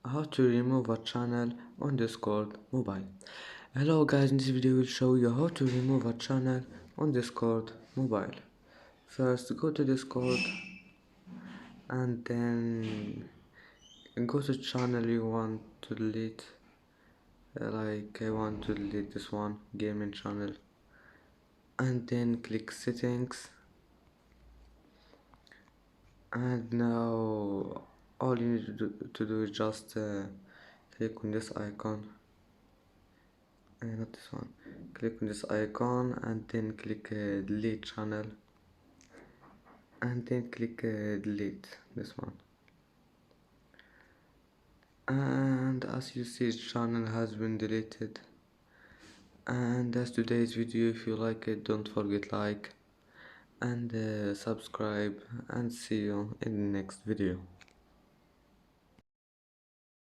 how to remove a channel on Discord mobile. Hello guys, in this video we'll show you how to remove a channel on Discord mobile. First go to Discord and then go to channel you want to delete. Like I want to delete this one, gaming channel, and then click settings. And now all you need to do is just click on this icon, not this one, click on this icon and then click delete channel, and then click delete this one. And as you see, channel has been deleted. And that's today's video. If you like it, don't forget like and subscribe, and see you in the next video.